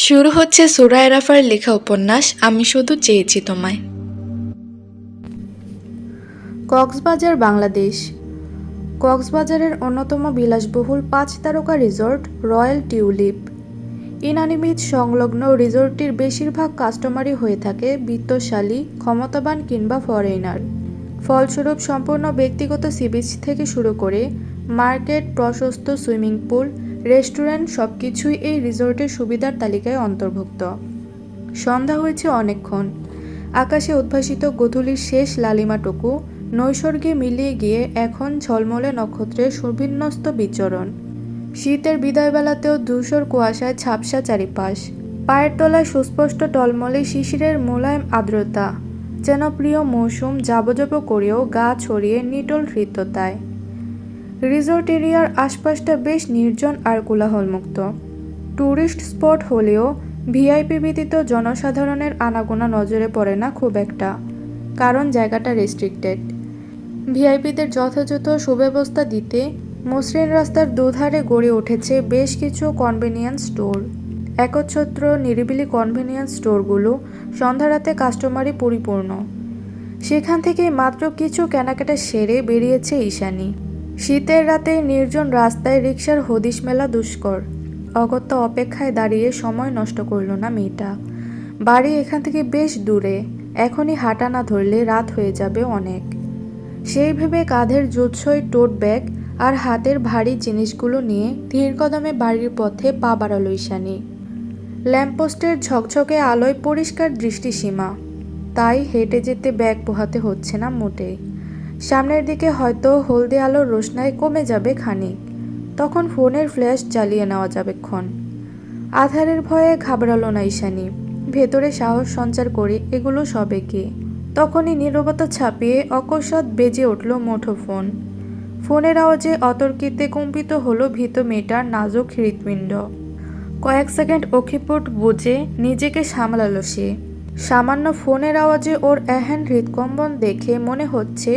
শুরু হচ্ছে সুরায় রাফার লেখা উপন্যাস আমি শুধু চেয়েছি তোমায়। কক্সবাজার, বাংলাদেশ। কক্সবাজারের অন্যতম বিলাসবহুল ৫ তারকা resort royal tulip. Inani beach সংলগ্ন রিসোর্টটির বেশিরভাগ কাস্টমারই হয়ে থাকে বিত্তশালী, ক্ষমতাবান কিংবা ফরেনার। ফলস্বরূপ সম্পূর্ণ ব্যক্তিগত সি-বিচ থেকে শুরু করে মার্কেট, প্রশস্ত সুইমিং পুল, রেস্টুরেন্ট সবকিছুই এই রিসোর্টের সুবিধার তালিকায় অন্তর্ভুক্ত। সন্ধ্যা হয়েছে অনেকক্ষণ। আকাশে উদ্ভাসিত গোধূলির শেষ লালিমাটুকু নৈসর্গে মিলিয়ে গিয়ে এখন ঝলমলে নক্ষত্রের সুবিন্যস্ত বিচরণ। শীতের বিদায়বেলাতেও ধূসর কুয়াশায় ঝাপসা চারিপাশ। পায়ের তলায় সুস্পষ্ট টলমলে শিশিরের মোলায়েম আর্দ্রতা, যেন প্রিয় মৌসুম যাবযব করেও গা ছড়িয়ে নিটোল হৃদ্যতায়। রিসোর্ট এরিয়ার আশপাশটা বেশ নির্জন আর কোলাহলমুক্ত। ট্যুরিস্ট স্পট হলেও ভিআইপি ব্যতীত জনসাধারণের আনাগোনা নজরে পড়ে না খুব একটা, কারণ জায়গাটা রেস্ট্রিক্টেড। ভিআইপিদের যথাযথ সুব্যবস্থা দিতে মসৃণ রাস্তার দুধারে গড়ে উঠেছে বেশ কিছু কনভেনিয়েন্স স্টোর। একচ্ছত্র নিরিবিলি কনভেনিয়েন্স স্টোরগুলো সন্ধ্যারাতে কাস্টমারে পরিপূর্ণ। সেখান থেকেই মাত্র কিছু কেনাকাটা সেরে বেরিয়েছে ঈশানী। শীতের রাতে নির্জন রাস্তায় রিকশার হদিশ মেলা দুষ্কর। অগত্যা অপেক্ষায় দাঁড়িয়ে সময় নষ্ট করল না মেয়েটা। বাড়ি এখান থেকে বেশ দূরে, এখনই হাঁটা না ধরলে রাত হয়ে যাবে অনেক। সেই ভেবে কাঁধের জুৎসই টোট ব্যাগ আর হাতের ভারী জিনিসগুলো নিয়ে ধীর কদমে বাড়ির পথে পা বাড়ালো ঈশানী। ল্যাম্পপোস্টের ঝকঝকে আলোয় পরিষ্কার দৃষ্টিসীমা, তাই হেঁটে যেতে ব্যাগ পোহাতে হচ্ছে না মোটেই। সামনের দিকে হয়তো হলদে আলোর রোশনাই কমে যাবে খানিক, তখন ফোনের ফ্ল্যাশ জ্বালিয়ে নেওয়া যাবেক্ষণ। আধারের ভয়ে ঘাবড়ালো না ঈশানী, ভেতরে সাহস সঞ্চার করে এগুলো সবে কি। তখনই নীরবতা ছাপিয়ে অকস্মাৎ বেজে উঠল মুঠোফোন। ফোনের আওয়াজে অতর্কিতে কম্পিত হলো ভীত মেয়েটার নাজুক হৃৎপিণ্ড। কয়েক সেকেন্ড অক্ষিপুট বুঝে নিজেকে সামলালো সে। সামান্য ফোনের আওয়াজে ওর এহেন হৃৎকম্পন দেখে মনে হচ্ছে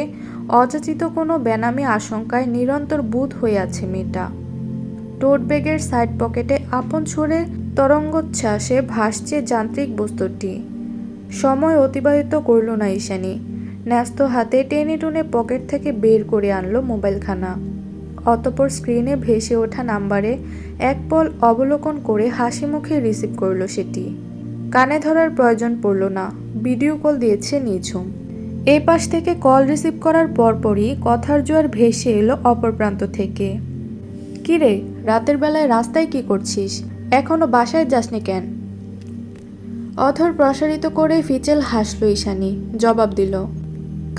অযাচিত কোনো বেনামি আশঙ্কায় নিরন্তর বুঁদ হয়ে আছে মেয়েটা। টোট ব্যাগের সাইড পকেটে আপন সুরে তরঙ্গোচ্ছ্বাসে ভাসছে যান্ত্রিক বস্তুটি। সময় অতিবাহিত করল না ঈশানী। ন্যস্ত হাতে টেনে টুনে পকেট থেকে বের করে আনলো মোবাইলখানা। অতঃপর স্ক্রিনে ভেসে ওঠা নাম্বারে এক পল অবলোকন করে হাসি মুখে রিসিভ করলো সেটি। কানে ধরার প্রয়োজন পড়ল না, ভিডিও কল দিয়েছে নিঝুম। এই পাশ থেকে কল রিসিভ করার পরপরই কথার জোয়ার ভেসে এলো অপর প্রান্ত থেকে। কিরে, রাতের বেলায় রাস্তায় কি করছিস? এখনো বাসায় যাসনি কেন? অধর প্রসারিত করে ফিচেল হাসল ঈশানী, জবাব দিল,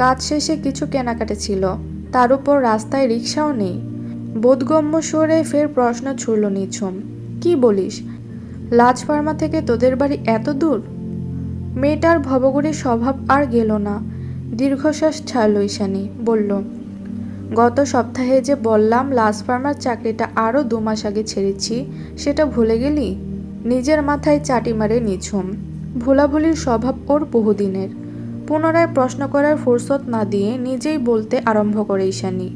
কাজ শেষে কিছু কেনাকাটা ছিল, তার উপর রাস্তায় রিক্সাও নেই। বোধগম্য স্বরে ফের প্রশ্ন ছুড়ল নিঝুম, কি বলিস? লাজ ফার্মা থেকে তোদের বাড়ি এত দূর? মেয়েটার ভবঘুরে স্বভাব আর গেল না। দীর্ঘশ্বাস ছাড়ল ঈশানী, বলল, গত সপ্তাহে যে বললাম লাজ ফার্মার চাকরিটা আরও 2 মাস আগে ছেড়েছি, সেটা ভুলে গেলি? নিজের মাথায় চাটি মারে নিঝুম। ভোলাভুলির স্বভাব ওর বহুদিনের। পুনরায় প্রশ্ন করার ফুরসত না দিয়ে নিজেই বলতে আরম্ভ করে ঈশানী,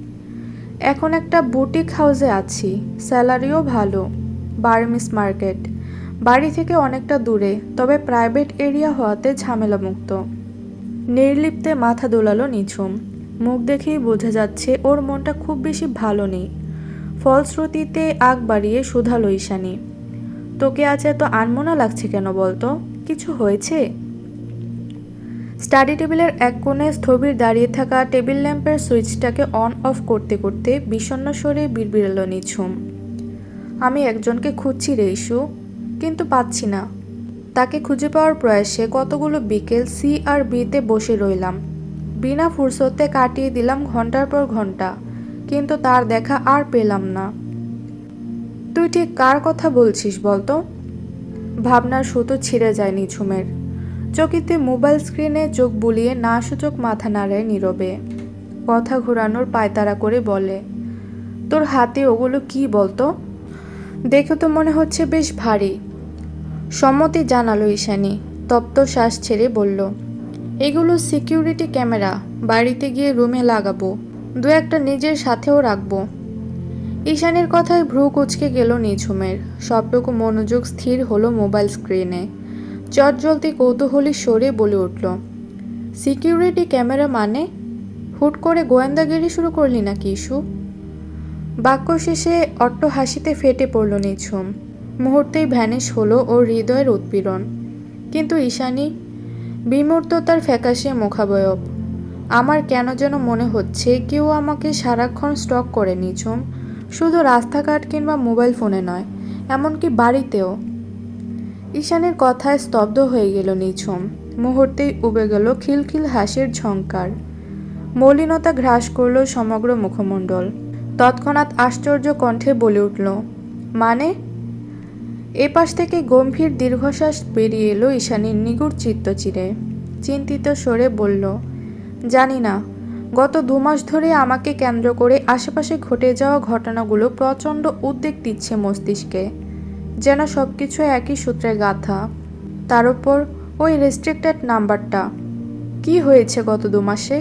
এখন একটা বুটিক হাউসে আছি, স্যালারিও ভালো, বার্মিস মার্কেট। বাড়ি থেকে অনেকটা দূরে, তবে প্রাইভেট এরিয়া হওয়াতে ঝামেলামুক্ত। নির্লিপ্তে মাথা দোলালো নিঝুম। মুখ দেখেই বোঝা যাচ্ছে ওর মনটা খুব বেশি ভালো নেই। ফলশ্রুতিতে আগ বাড়িয়ে শুধালো ঈশানী, তোকে আজ এত আনমনা লাগছে কেন বলতো? কিছু হয়েছে? স্টাডি টেবিলের এক কোণে স্থবির দাঁড়িয়ে থাকা টেবিল ল্যাম্পের সুইচটাকে অন অফ করতে করতে বিষণ্ণ স্বরে বিড়বিড়ালো নিঝুম, আমি একজনকে খুঁজছি রে ইস্যু, কিন্তু পাচ্ছি না। তাকে খুঁজে পাওয়ার প্রয়াসে কতগুলো বিকেল সি আর বিতে বসে রইলাম। বিনা ফুরসতে কাটিয়ে দিলাম ঘন্টার পর ঘন্টা, কিন্তু তার দেখা আর পেলাম না। তুই ঠিক কার কথা বলছিস বলতো? ভাবনার সুতো ছিঁড়ে যায় নিঝুমের। চকিতে মোবাইল স্ক্রিনে চোখ বুলিয়ে না সূচক মাথা নাড়ায় নীরবে। কথা ঘোরানোর পায়তারা করে বলে, তোর হাতে ওগুলো কি বলতো? দেখে তো মনে হচ্ছে বেশ ভারী। সম্মতি জানালো ঈশানী, তপ্ত শ্বাস ছেড়ে বলল, এগুলো সিকিউরিটি ক্যামেরা, বাড়িতে গিয়ে রুমে লাগাবো, 2-1টা নিজের সাথেও রাখবো। ঈশানীর কথায় ভ্রু কুঁচকে গেল নিঝুমের। সবটুকু মনোযোগ স্থির হলো মোবাইল স্ক্রিনে। চটজলদি কৌতূহলী স্বরে বলে উঠল, সিকিউরিটি ক্যামেরা মানে? হুট করে গোয়েন্দাগিরি শুরু করলি নাকি ইস্যু? বাক্য শেষে অট্ট হাসিতে ফেটে পড়ল নিঝুম। মুহূর্তেই ভ্যানিশ হলো ওর হৃদয়ের উৎপীড়ন। কিন্তু ঈশানী বিমূর্ততার ফ্যাকাশে মুখাবয়ব। আমার কেন যেন মনে হচ্ছে কেউ আমাকে সারাক্ষণ স্টক করে নিঝুম, শুধু রাস্তাঘাট কিংবা মোবাইল ফোনে নয়, এমনকি বাড়িতেও। ঈশানীর কথায় স্তব্ধ হয়ে গেল নিঝুম। মুহূর্তেই উবে গেল খিলখিল হাসির ঝংকার। মলিনতা গ্রাস করল সমগ্র মুখমণ্ডল। তৎক্ষণাৎ আশ্চর্য কণ্ঠে বলে উঠল, মানে? এপাশ থেকে গম্ভীর দীর্ঘশ্বাস বেরিয়ে এলো ঈশানীর নিগুড় চিত্তচিরে। চিন্তিত স্বরে বলল, জানি না। গত 2 মাস ধরে আমাকে কেন্দ্র করে আশেপাশে ঘটে যাওয়া ঘটনাগুলো প্রচণ্ড উদ্বেগ দিচ্ছে মস্তিষ্কে, যেন সবকিছু একই সূত্রে গাঁথা। তার উপর ওই রেস্ট্রিক্টেড নাম্বারটা। কি হয়েছে গত 2 মাসে?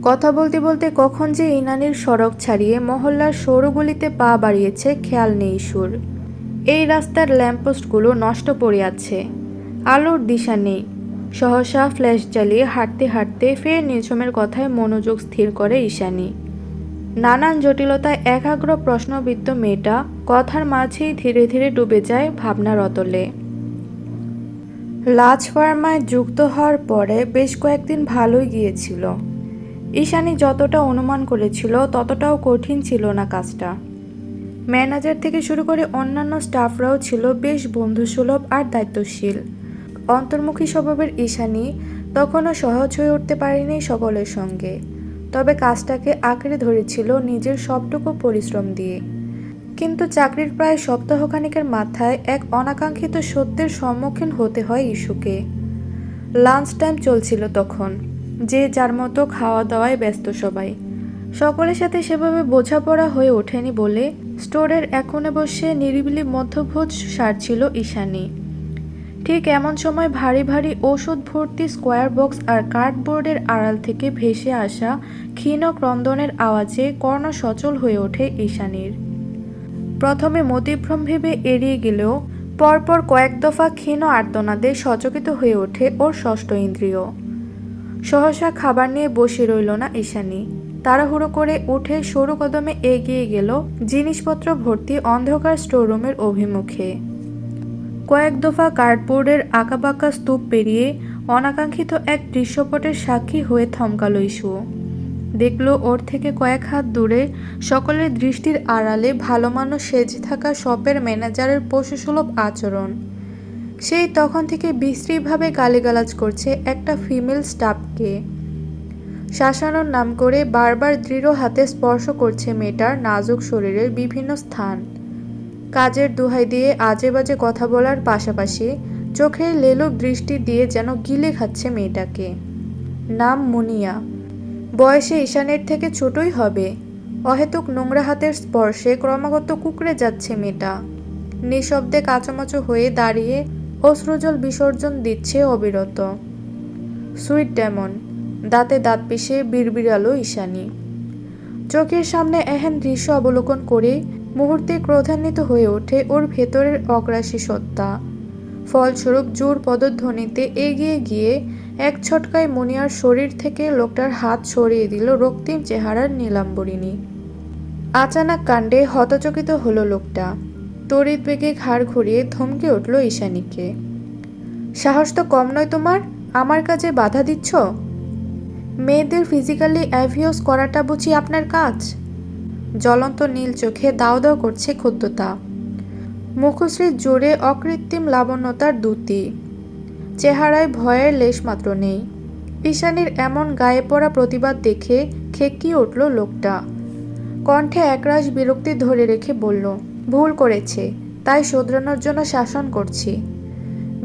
কথা বলতে বলতে কখন যে ইনানির সড়ক ছাড়িয়ে মহল্লার সৌরগলিতে পা বাড়িয়েছে খেয়াল নেই সুর। এই রাস্তার ল্যাম্পপোস্টগুলো নষ্ট পড়ে আছে, আলোর দিশা নেই। সহসা ফ্ল্যাশ জ্বালিয়ে হাঁটতে হাঁটতে ফের নিঝুমের কথায় মনোযোগ স্থির করে ঈশানী। নানান জটিলতায় একাগ্র প্রশ্নবিদ্ধ মেয়েটা কথার মাঝেই ধীরে ধীরে ডুবে যায় ভাবনার অতলে। লাজ ফার্মায় যুক্ত হওয়ার পরে বেশ কয়েকদিন ভালোই গিয়েছিল। ঈশানী যতটা অনুমান করেছিল ততটাও কঠিন ছিল না কাজটা। ম্যানেজার থেকে শুরু করে অন্যান্য স্টাফরাও ছিল বেশ বন্ধুসুলভ আর দায়িত্বশীল। অন্তর্মুখী স্বভাবের ঈশানী তখনও সহজ হয়ে উঠতে পারেনি সকলের সঙ্গে, তবে কাজটাকে আঁকড়ে ধরেছিল নিজের সবটুকু পরিশ্রম দিয়ে। কিন্তু চাকরির প্রায় সপ্তাহখানেকের মাথায় এক অনাকাঙ্ক্ষিত সত্যের সম্মুখীন হতে হয় ইস্যুকে। লাঞ্চ টাইম চলছিল তখন। যে যার মতো খাওয়া দাওয়ায় ব্যস্ত সবাই। সকলের সাথে সেভাবে বোঝাপড়া হয়ে ওঠেনি বলে স্টোরের এক কোণে বসে নিরিবিলি মধ্যভোজ সারছিল ঈশানী। ঠিক এমন সময় ভারী ভারী ওষুধ ভর্তি স্কোয়ার বক্স আর কার্ডবোর্ডের আড়াল থেকে ভেসে আসা ক্ষীণ ক্রন্দনের আওয়াজে কর্ণ সচল হয়ে ওঠে ঈশানীর। প্রথমে মতিভ্রম ভেবে এড়িয়ে গেলেও পরপর কয়েক দফা ক্ষীণ আর্তনাদে সচকিত হয়ে ওঠে ওর ষষ্ঠ ইন্দ্রিয়। সহসা খাবার নিয়ে বসে রইল না ঈশানী। তাড়াহুড়ো করে উঠে সরু কদমে এগিয়ে গেল জিনিসপত্র ভর্তি অন্ধকার স্টোররুমের অভিমুখে। কয়েক দফা কার্ডবোর্ডের আঁকাবাঁকা স্তূপ পেরিয়ে অনাকাঙ্ক্ষিত এক দৃশ্যপটের সাক্ষী হয়ে থমকাল ইস্যু। দেখল ওর থেকে কয়েক হাত দূরে সকলের দৃষ্টির আড়ালে ভালো মানুষ সেজে থাকা শপের ম্যানেজারের পশুসুলভ আচরণ। সেই তখন থেকে বিশ্রীভাবে গালিগালাজ করছে একটা ফিমেল স্টাফকে। শাসানোর নাম করে বারবার দৃঢ় হাতে স্পর্শ করছে মেয়েটার নাজুক শরীরের বিভিন্ন স্থান। কাজের দোহাই দিয়ে আজে বাজে কথা বলার পাশাপাশি চোখের লেলুপ দৃষ্টি দিয়ে যেন গিলে খাচ্ছে মেয়েটাকে। নাম মুনিয়া। বয়সে ঈশানের থেকে ছোটই হবে। অহেতুক নোংরা হাতের স্পর্শে ক্রমাগত কুঁকড়ে যাচ্ছে মেয়েটা। নিঃশব্দে কাঁচামাচো হয়ে দাঁড়িয়ে অশ্রুজল বিসর্জন দিচ্ছে অবিরত। সুইট ডেমন, দাঁতে দাঁত পিষে বিড়বিড়ালো ঈশানী। চোখের সামনে এহেন দৃশ্য অবলোকন করে মুহূর্তে ক্রোধান্বিত হয়ে ওঠে ওর ভেতরের অগ্রাসী সত্তা। ফলস্বরূপ জোর পদধ্বনিতে এগিয়ে গিয়ে এক ছটকায় মুনিয়ার শরীর থেকে লোকটার হাত সরিয়ে দিল রক্তিম চেহারার নীলাম্বরিণী। আচানক কাণ্ডে হতচকিত হলো লোকটা। তড়িৎ বেগে ঘাড় ঘুরিয়ে ধমকে উঠল ঈশানীকে। সাহস তো কম নয় তোমার, আমার কাজে বাধা দিচ্ছ? মেয়েদের ফিজিক্যালি অ্যাভিউজ করাটা বুঝি আপনার কাজ? জ্বলন্ত নীল চোখে দাও দাও করছে ক্ষুব্ধতা। মুখশ্রীর জোরে অকৃত্রিম লাবণ্যতার দ্যুতি। চেহারায় ভয়ের লেশমাত্র নেই। ঈশানীর এমন গায়ে পড়া প্রতিবাদ দেখে খেকিয়ে উঠল লোকটা। কণ্ঠে একরাশ বিরক্তি ধরে রেখে বলল, ভুল করেছে, তাই শোধরানোর জন্য শাসন করছি।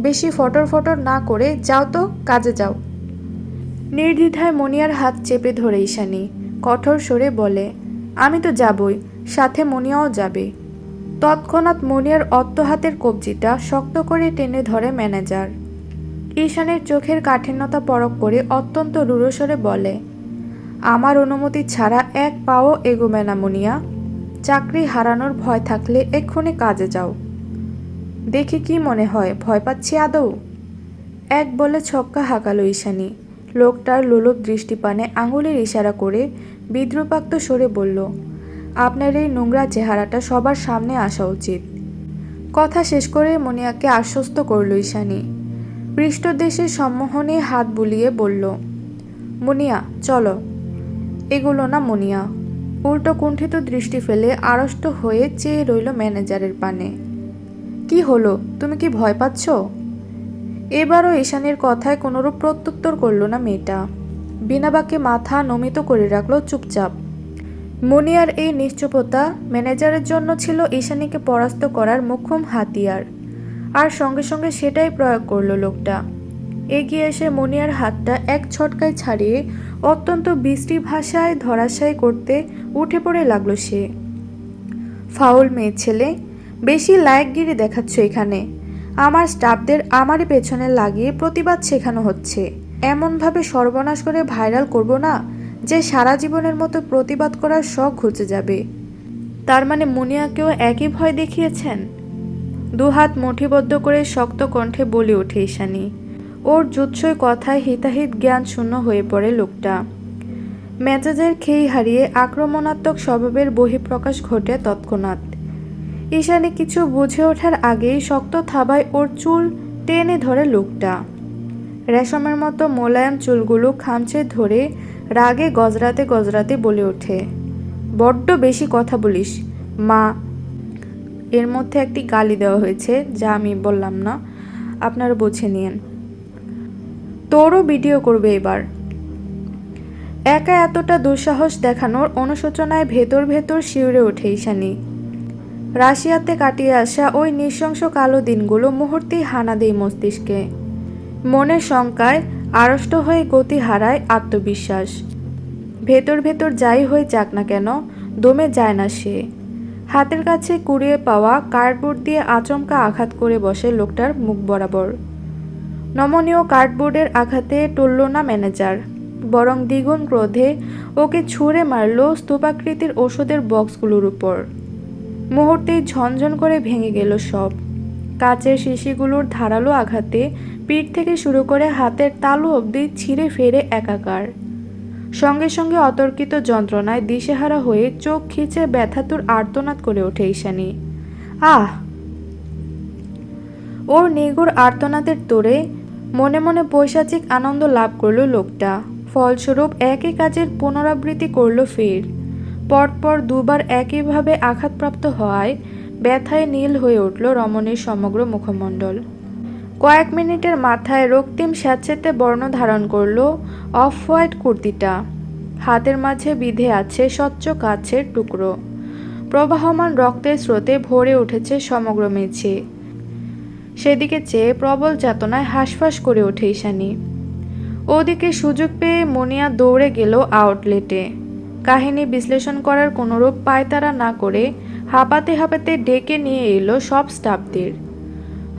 বেশি ফটর ফটর না করে যাও তো, কাজে যাও। নির্দ্বিধায় মুনিয়ার হাত চেপে ধরে ঈশানী কঠোর স্বরে বলে, আমি তো যাবই, সাথে মুনিয়াও যাবে। তৎক্ষণাৎ মুনিয়ার অত্ত হাতের কবজিটা শক্ত করে টেনে ধরে ম্যানেজার। ঈশানীর চোখের কাঠিন্যতা পরখ করে অত্যন্ত রূঢ়স্বরে বলে, আমার অনুমতি ছাড়া এক পাও এগোবে না মুনিয়া। চাকরি হারানোর ভয় থাকলে এক্ষুনি কাজে যাও। দেখে কি মনে হয় ভয় পাচ্ছি আদৌ? এক বলে ছক্কা হাঁকালো ঈশানী। লোকটার লোলুপ দৃষ্টিপানে আঙুলের ইশারা করে বিদ্রুপাক্ত স্বরে বলল, আপনার এই নোংরা চেহারাটা সবার সামনে আসা উচিত। কথা শেষ করে মুনিয়াকে আশ্বস্ত করল ঈশানী। পৃষ্ঠদেশে সম্মোহনে হাত বুলিয়ে বলল, মুনিয়া চলো। এগুলো না মুনিয়া। উল্টো কুণ্ঠিত দৃষ্টি ফেলে আড়ষ্ট হয়ে চেয়ে রইল ম্যানেজারের পানে। কি হলো, তুমি কি ভয় পাচ্ছ? এবারও ঈশানীর কথায় কোনোরূপ প্রত্যুত্তর করল না মেয়েটা। বিনা বাক্যে মাথা নমিত করে রাখলো চুপচাপ। মুনিয়ার এই নিশ্চুপতা ম্যানেজারের জন্য ছিল ঈশানীকে পরাস্ত করার মোক্ষম হাতিয়ার, আর সঙ্গে সঙ্গে সেটাই প্রয়োগ করল লোকটা। এগিয়ে এসে মুনিয়ার হাতটা এক ছটকায় ছাড়িয়ে অত্যন্ত বিশ্রী ভাষায় ধরাশায়ী করতে উঠে পড়ে লাগলো সে। ফাউল মেয়ে ছেলে, বেশি লায়কগিরি দেখাচ্ছ এখানে। আমার স্টাফদের আমারই পেছনে লাগিয়ে প্রতিবাদ শেখানো হচ্ছে। এমনভাবে সর্বনাশ করে ভাইরাল করব না যে সারা জীবনের মতো প্রতিবাদ করার শখ ঘুচে যাবে। তার মানে মুনিয়াকেও একই ভয় দেখিয়েছেন? দুহাত মুঠিবদ্ধ করে শক্ত কণ্ঠে বলে ওঠে ঈশানী। ওর জুৎসই কথায় হিতাহিত জ্ঞান শূন্য হয়ে পড়ে লোকটা। মেজাজের খেই হারিয়ে আক্রমণাত্মক স্বভাবের বহিঃপ্রকাশ ঘটে তৎক্ষণাৎ। ঈশানী কিছু বুঝে ওঠার আগেই শক্ত থাবায় ওর চুল টেনে ধরে লোকটা। রেশমের মতো মোলায়েম চুলগুলো খামচে ধরে রাগে গজরাতে গজরাতে বলে ওঠে, বড্ড বেশি কথা বলিস মা। এর মধ্যে একটি গালি দেওয়া হয়েছে, যা আমি বললাম না, আপনারা বুঝে নিন। তোরও ভিডিও করবে এবার। একা এতটা দুঃসাহস দেখানোর অনুশোচনায় ভেতর ভেতর শিউরে ওঠে ঈশানী। রাশিয়াতে কাটিয়ে আসা ওই নৃশংস কালো দিনগুলো মুহূর্তেই হানা দেয় মস্তিষ্কে। মনের শঙ্কায় আড়ষ্ট হয়ে গতি হারায় আত্মবিশ্বাস। ভেতর ভেতর যাই হয়ে যাক না কেন, দমে যায় না সে। হাতের কাছে কুড়িয়ে পাওয়া কার্ডবোর্ড দিয়ে আচমকা আঘাত করে বসে লোকটার মুখ বরাবর। নমনীয় কার্ডবোর্ডের আঘাতে টলল না ম্যানেজার, বরং দ্বিগুণ ক্রোধে ওকে ছুঁড়ে মারল স্তূপাকৃতির ওষুধের বক্সগুলোর উপর। মুহূর্তেই ঝনঝন করে ভেঙে গেল সব। কাচের শিশিগুলোর ধারালো আঘাতে পিঠ থেকে শুরু করে হাতের তালু অবধি ছিঁড়ে ফেরে একাকার। সঙ্গে সঙ্গে অতর্কিত যন্ত্রণায় দিশেহারা হয়ে চোখ খিচে ব্যথাতুর আর্তনাদ করে ওঠে ঈশানী। আহ! ওর নিগুড় আর্তনাদের তোড়ে মনে মনে পৈশাচিক আনন্দ লাভ করল লোকটা। ফলস্বরূপ একই কাজের পুনরাবৃত্তি করল ফের। পরপর দুবার একইভাবে আঘাতপ্রাপ্ত হওয়ায় ব্যথায় নীল হয়ে উঠল রমণীর সমগ্র মুখমণ্ডল। কয়েক মিনিটের মাথায় রক্তিম স্যাঁতসেঁতে বর্ণ ধারণ করল অফ হোয়াইট কুর্তিটা। হাতের মাঝে বিধে আছে স্বচ্ছ কাচের টুকরো। প্রবাহমান রক্তের স্রোতে ভরে উঠেছে সমগ্র মেঝে। সেদিকে চেয়ে প্রবল চেতনায় হাঁসফাঁস করে ওঠে ঈশানী। ওদিকে সুযোগ পেয়ে মুনিয়া দৌড়ে গেল আউটলেটে। কাহিনী বিশ্লেষণ করার কোনোরূপ পায়তারা না করে হাঁপাতে হাঁপাতে ডেকে নিয়ে এলো সব স্টাফদের।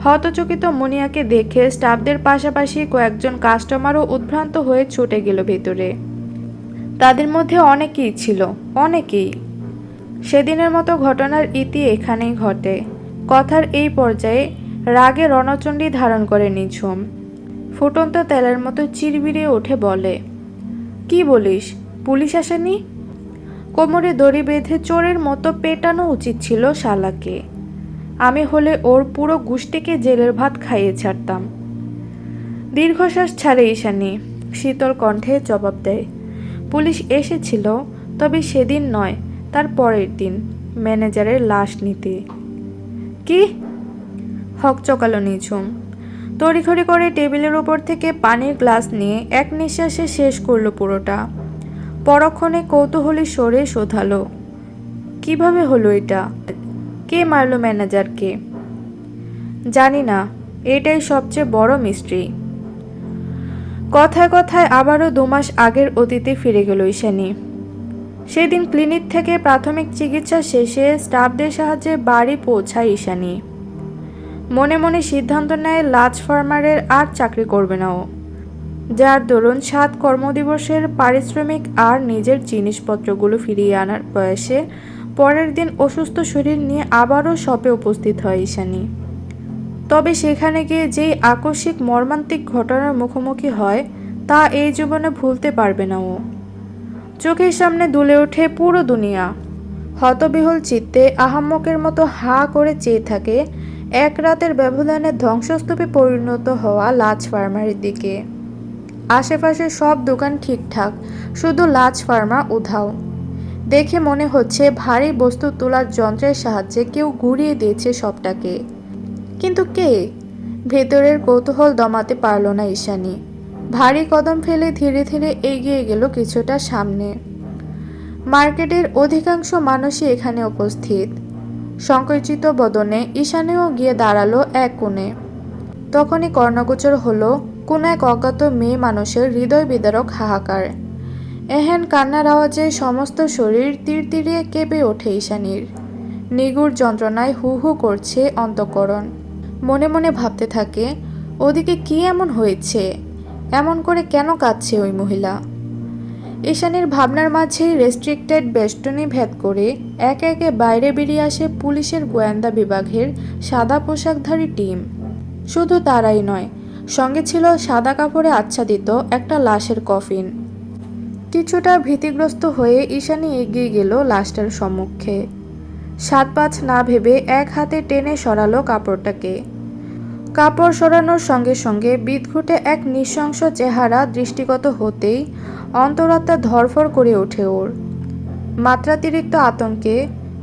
হতচকিত মুনিয়াকে দেখে স্টাফদের পাশাপাশি কয়েকজন কাস্টমারও উদ্ভ্রান্ত হয়ে ছুটে গেল ভেতরে। তাদের মধ্যে অনেকেই ছিল, অনেকেই। সেদিনের মতো ঘটনার ইতি এখানেই ঘটে। কথার এই পর্যায়ে রাগে রণচণ্ডী ধারণ করে নিঝুম। ফুটন্ত তেলের মতো চিরবিড়িয়ে উঠে বলে, কি বলিস, পুলিশ আসেনি? কোমরে দড়ি বেঁধে চোরের মতো পেটানো উচিত ছিল শালাকে। আমি হলে ওর পুরো গোষ্ঠীকে জেলের ভাত খাইয়ে ছাড়তাম। দীর্ঘশ্বাস ছাড়ে ঈশানী, শীতল কণ্ঠে জবাব দেয়, পুলিশ এসেছিল, তবে সেদিন নয়, তার পরের দিন, ম্যানেজারের লাশ নিতে। কি? হকচকালো নিঝুম। তড়িঘড়ি করে টেবিলের উপর থেকে পানির গ্লাস নিয়ে এক নিঃশ্বাসে শেষ করলো পুরোটা। পরক্ষণে কৌতূহলী স্বরে শোধালো, কিভাবে হলো এটা? কে মারল ম্যানেজারকে? জানি না, এটাই সবচেয়ে বড় মিস্ট্রি। কথায় কথায় আবারও 2 মাস আগের অতীতে ফিরে গেল ঈশানী। সেদিন ক্লিনিক থেকে প্রাথমিক চিকিৎসা শেষে স্টাফদের সাহায্যে বাড়ি পৌঁছায় ঈশানী। মনে মনে সিদ্ধান্ত নেয় লাজ ফার্মারের আর চাকরি করবে না ও, যার দরুন 7 কর্মদিবসের পারিশ্রমিক আর নিজের জিনিসপত্রগুলো ফিরিয়ে আনার প্রয়াসে পরের দিন অসুস্থ শরীর নিয়ে আবারও শপে উপস্থিত হয় ঈশানী। তবে সেখানে গিয়ে যেই আকস্মিক মর্মান্তিক ঘটনার মুখোমুখি হয় তা এই জীবনে ভুলতে পারবে না ও। চোখের সামনে দুলে ওঠে পুরো দুনিয়া। হতবিহ্বল চিত্তে আহাম্মকের মতো হাঁ করে চেয়ে থাকে এক রাতের ব্যবধানে ধ্বংসস্তূপে পরিণত হওয়া লাজ ফার্মারের দিকে। আশেপাশে সব দোকান ঠিকঠাক, শুধু লাজ ফার্মা উধাও। দেখে মনে হচ্ছে ভারী বস্তু তোলার যন্ত্রের সাহায্যে কেউ ঘুরিয়ে দিয়েছে সবটাকে। কিন্তু কে? ভেতরের কৌতূহল দমাতে পারল না ঈশানী। ভারী কদম ফেলে ধীরে ধীরে এগিয়ে গেল কিছুটা সামনে। মার্কেটের অধিকাংশ মানুষই এখানে উপস্থিত। সংকুচিত বদনে ঈশানীও গিয়ে দাঁড়ালো এক কোণে। তখনই কর্ণগোচর হলো কোনো এক অজ্ঞাত মেয়ে মানুষের হৃদয় বিদারক হাহাকার। এহেন কান্নার আওয়াজে সমস্ত শরীর তিরতিরিয়ে কেঁপে ওঠে ঈশানীর। নিগুড় যন্ত্রণায় হু হু করছে অন্তঃকরণ। মনে মনে ভাবতে থাকে, ওদিকে কি এমন হয়েছে, এমন করে কেন কাঁদছে ওই মহিলা। ঈশানীর ভাবনার মাঝেই রেস্ট্রিক্টেড বেষ্টনী ভেদ করে একে একে বাইরে বেরিয়ে আসে পুলিশের গোয়েন্দা বিভাগের সাদা পোশাকধারী টিম। শুধু তারাই নয়, সঙ্গে ছিল সাদা কাপড়ে আচ্ছাদিত একটা লাশের কফিন। কিছুটা ভীতিগ্রস্ত হয়ে ঈশানী এগিয়ে গেল লাশটার সম্মুখে। সাত পাঁচ না ভেবে এক হাতে টেনে সরালো কাপড়টাকে। কাপড় সরানোর সঙ্গে সঙ্গে বিদঘুটে এক নৃশংস চেহারা দৃষ্টিগত হতেই অন্তরাত্মা ধরফর করে ওঠে ওর। মাত্রাতিরিক্ত আতঙ্কে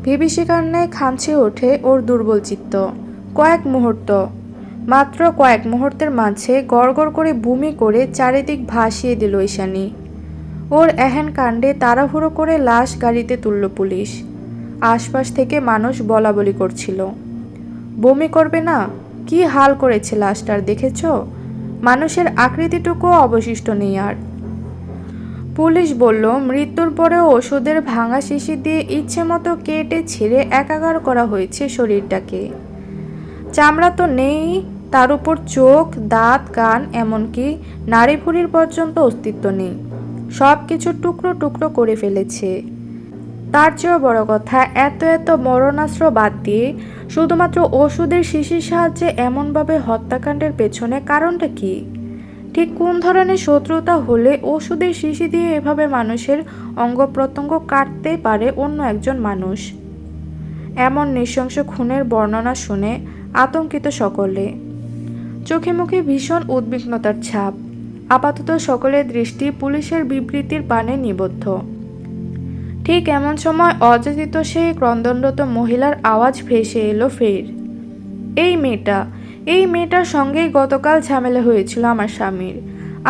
ভীভীষিকান্যায় খামছে ওঠে ওর দুর্বল চিত্ত। মাত্র কয়েক মুহূর্তের মাঝে গড়গড় করে বমি করে চারিদিক ভাসিয়ে দিল ঈশানী। ওর এহেন কাণ্ডে তাড়াহুড়ো করে লাশ গাড়িতে তুলল পুলিশ। আশপাশ থেকে মানুষ বলাবলি করছিল, বমি করবে না? কি হাল করেছে লাশটার, দেখেছ? মানুষের আকৃতিটুকুও অবশিষ্ট নেই আর। পুলিশ বলল, মৃত্যুর পরেও ওষুধের ভাঙা শিশি দিয়ে ইচ্ছে মতো কেটে ছিঁড়ে একাকার করা হয়েছে শরীরটাকে। চামড়া তো নেই, তার উপর চোখ, দাঁত, কান, এমনকি নাড়ি ভুঁড়ির পর্যন্ত অস্তিত্ব নেই। সব কিছু টুকরো টুকরো করে ফেলেছে। তার চেয়েও বড় কথা, এত এত মরণাস্ত্র বাদ দিয়ে শুধুমাত্র ওষুধের শিশির সাহায্যে এমনভাবে হত্যাকাণ্ডের পেছনে কারণটা কি? ঠিক কোন ধরনের শত্রুতা হলে ওষুধের শিশি দিয়ে এভাবে মানুষের অঙ্গ প্রত্যঙ্গ কাটতে পারে অন্য একজন মানুষ? এমন নৃশংস খুনের বর্ণনা শুনে আতঙ্কিত সকলে। চোখে মুখে ভীষণ উদ্বিগ্নতার ছাপ। আপাতত সকলের দৃষ্টি পুলিশের বিবৃতির পানে নিবদ্ধ। ঠিক এমন সময় অযাচিত সেই ক্রন্দনরত মহিলার আওয়াজ ভেসে এলো ফের। এই মেয়েটার সঙ্গেই গতকাল ঝামেলা হয়েছিল আমার স্বামীর,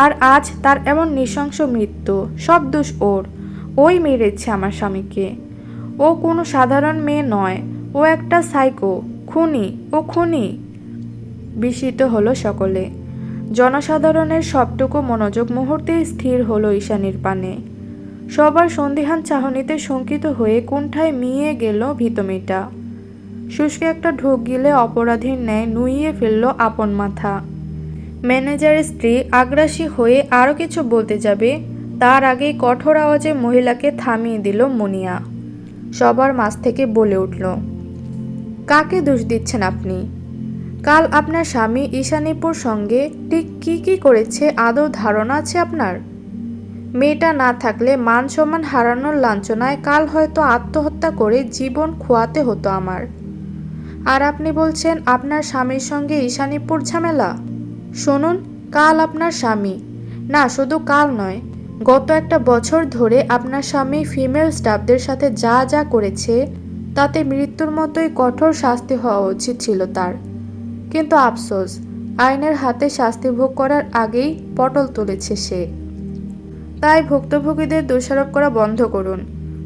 আর আজ তার এমন নৃশংস মৃত্যু। সব দোষ ওর। ওই মেরেছে আমার স্বামীকে। ও কোনো সাধারণ মেয়ে নয়, ও একটা সাইকো, খুনি। বিস্মিত হলো সকলে। জনসাধারণের সবটুকু মনোযোগ মুহূর্তেই স্থির হলো ঈশানীর পানে। সবার সন্দিহান চাহনিতে শঙ্কিত হয়ে কোণঠায় মিয়ে গেল ভীত মেয়েটা। শুষ্ক একটা ঢোক গিলে অপরাধীর ন্যায় নুইয়ে ফেলল আপন মাথা। ম্যানেজারের স্ত্রী আগ্রাসী হয়ে আরও কিছু বলতে যাবে, তার আগেই কঠোর আওয়াজে মহিলাকে থামিয়ে দিল মুনিয়া। সবার মাঝ থেকে বলে উঠল, কাকে দোষ দিচ্ছেন আপনি? কাল আপনার স্বামী ঈশানীপুর সঙ্গে ঠিক কি করেছে আদৌ ধারণা আছে আপনার? মেয়েটা না থাকলে মান সম্মান হারানোর লাঞ্ছনায় কাল হয়তো আত্মহত্যা করে জীবন খোয়াতে হতো আমার। আর আপনি বলছেন আপনার স্বামীর সঙ্গে ঈশানীপুর ঝামেলা? শুনুন, কাল আপনার স্বামী, না শুধু কাল নয়, গত একটা বছর ধরে আপনার স্বামী ফিমেল স্টাফদের সাথে যা যা করেছে তাতে মৃত্যুর মতোই কঠোর শাস্তি হওয়া উচিত ছিল তার। কিন্তু আফসোস, আইনের হাতে শাস্তি ভোগ করার আগেই পটল তুলেছে সে। তাই ভুক্তভোগীদের দোষারোপ করা বন্ধ করুন,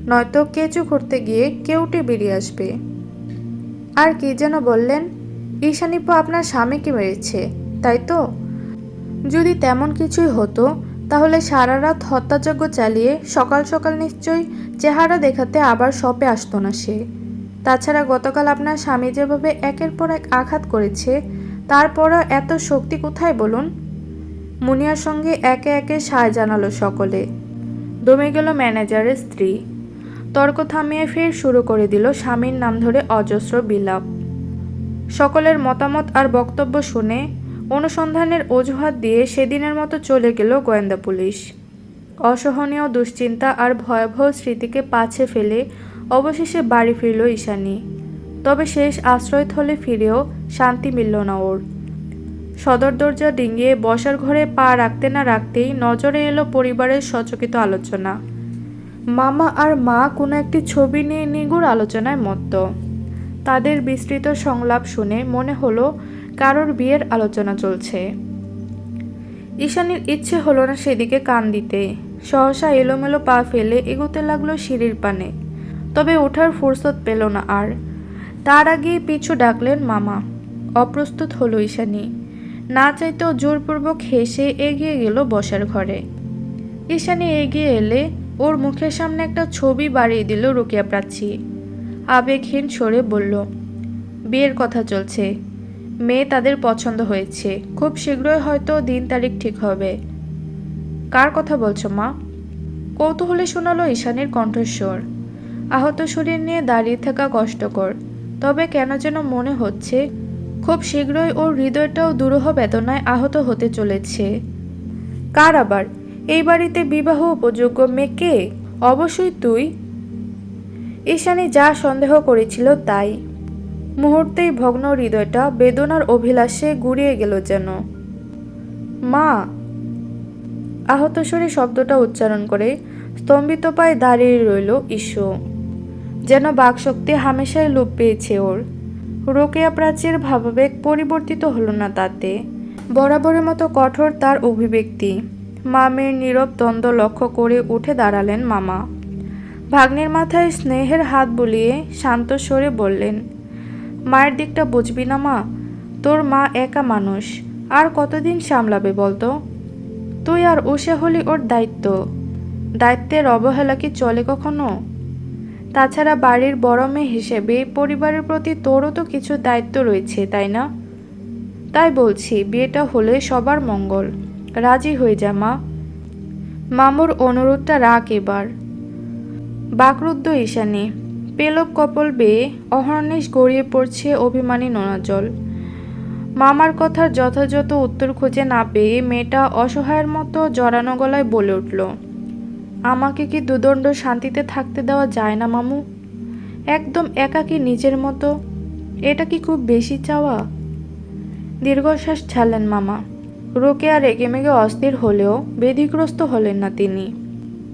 নয়তো কেঁচু করতে গিয়ে কেউটে বেরিয়ে আসবে। আর কি যেন বললেন? ঈশানীপু আপনার স্বামীকে মেরেছে, তাই তো? যদি তেমন কিছুই হতো তাহলে সারা রাত হত্যাযজ্ঞ চালিয়ে সকাল সকাল নিশ্চয়ই চেহারা দেখাতে আবার শপে আসতো না সে। তাছাড়া গতকাল আপনার স্বামী যেভাবে একের পর এক আঘাত করেছে, তারপরও এত শক্তি কোথায় বলুন? মুনিয়ার সঙ্গে একে একে সায় জানালো সকলে। দমে গেল ম্যানেজারের স্ত্রী। তর্ক থামিয়ে ফের শুরু করে দিল স্বামীর নাম ধরে অজস্র বিলাপ। সকলের মতামত আর বক্তব্য শুনে অনুসন্ধানের অজুহাত দিয়ে সেদিনের মতো চলে গেল গোয়েন্দা পুলিশ। অসহনীয় দুশ্চিন্তা আর ভয়াবহ স্মৃতিকে পাছে ফেলে অবশেষে বাড়ি ফিরল ঈশানী। তবে শেষ আশ্রয়স্থলে ফিরেও শান্তি মিলল না ওর। সদর দরজা ডিঙিয়ে বসার ঘরে পা রাখতে না রাখতেই নজরে এলো পরিবারের সচকিত আলোচনা। মামা আর মা কোনো একটি ছবি নিয়ে নিগুড় আলোচনায় মত্ত। তাদের বিস্তৃত সংলাপ শুনে মনে হলো কারোর বিয়ের আলোচনা চলছে। ঈশানীর ইচ্ছে হলো না সেদিকে কান দিতে। সহসা এলোমেলো পা ফেলে এগোতে লাগলো সিঁড়ির পানে। তবে ওঠার ফুরসত পেল না আর। তার আগেই পিছু ডাকলেন মামা। অপ্রস্তুত হলো ঈশানী। না চাইতেও জোরপূর্বক হেসে এগিয়ে গেল বসার ঘরে। ঈশানী এগিয়ে এলে ওর মুখের সামনে একটা ছবি বাড়িয়ে দিল রোকেয়া প্রাচী। আবেগহীন স্বরে বলল, বিয়ের কথা চলছে, মেয়ে তাদের পছন্দ হয়েছে, খুব শীঘ্রই হয়তো দিন তারিখ ঠিক হবে। কার কথা বলছো মা? কৌতূহলে শোনালো ঈশানীর কণ্ঠস্বর। আহত শরীর নিয়ে দাঁড়িয়ে থাকা কষ্টকর, তবে কেন যেন মনে হচ্ছে খুব শীঘ্রই ওর হৃদয়টাও দুরূহ বেদনায় আহত হতে চলেছে। কার আবার? এই বাড়িতে বিবাহ উপযোগ্য মেয়ে কে? অবশ্যই তুই। ঈশানী যা সন্দেহ করেছিল তাই। মুহূর্তেই ভগ্ন হৃদয়টা বেদনার অভিলাষে গুড়িয়ে গেল যেন। মা! আহত স্বরে শব্দটা উচ্চারণ করে স্তম্ভিত পায়ে দাঁড়িয়ে রইল ঈশু। যেন বাকশক্তি হামেশাই লোপ পেয়েছে ওর। রোকেয়া প্রাচীর ভাবাবেগ পরিবর্তিত হলো না তাতে। বরাবরের মতো কঠোর তার অভিব্যক্তি। মামের নীরব দ্বন্দ্ব লক্ষ্য করে উঠে দাঁড়ালেন মামা। ভাগ্নের মাথায় স্নেহের হাত বুলিয়ে শান্ত স্বরে বললেন, মায়ের দিকটা বুঝবি না মা? তোর মা একা মানুষ, আর কতদিন সামলাবে বলতো? তুই আর উষা হলি ওর দায়িত্ব। দায়িত্বের অবহেলা কি চলে কখনো? তাছাড়া বাড়ির বড় মেয়ে হিসেবে পরিবারের প্রতি তোরও তো কিছু দায়িত্ব রয়েছে, তাই না? তাই বলছি, বিয়েটা হলে সবার মঙ্গল। রাজি হয়ে যা মা। মামুর অনুরোধটা রাখ এবার। বাকরুদ্ধ ঈশানী। পেলব কপল বেয়ে অহর্নিশ গড়িয়ে পড়ছে অভিমানী নোনা জল। মামার কথার যথাযথ উত্তর খুঁজে না পেয়ে মেয়েটা অসহায়ের মতো জড়ানো গলায় বলে উঠল, আমাকে কি দুদণ্ড শান্তিতে থাকতে দেওয়া যায় না মামু? একদম একাকী নিজের মতো। এটা কি খুব বেশি চাওয়া? দীর্ঘশ্বাস ছাড়লেন মামা। রোকেয়া রেগেমেগে অস্থির হলেও বেধিগ্রস্ত হলেন না তিনি।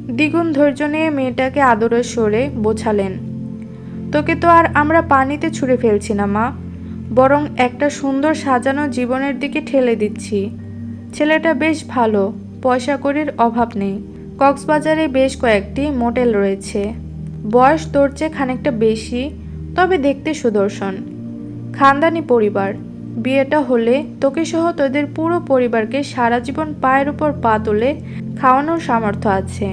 দ্বিগুণ ধৈর্য নিয়ে মেয়েটাকে আদরের স্বরে বোঝালেন, তোকে তো আর আমরা পানিতে ছুঁড়ে ফেলছি না মা, বরং একটা সুন্দর সাজানো জীবনের দিকে ঠেলে দিচ্ছি। ছেলেটা বেশ ভালো, পয়সা কড়ির অভাব নেই। কক্সবাজারে বেশ কয়েকটি মোটেল রয়েছে। বয়স তোর চেয়ে খানিকটা বেশি, তবে দেখতে সুদর্শন। খানদানি পরিবার। বিয়েটা হলে তোকে সহ তোদের পুরো পরিবারকে সারা জীবন পায়ের উপর পা তুলে খাওয়ানোর সামর্থ্য আছে।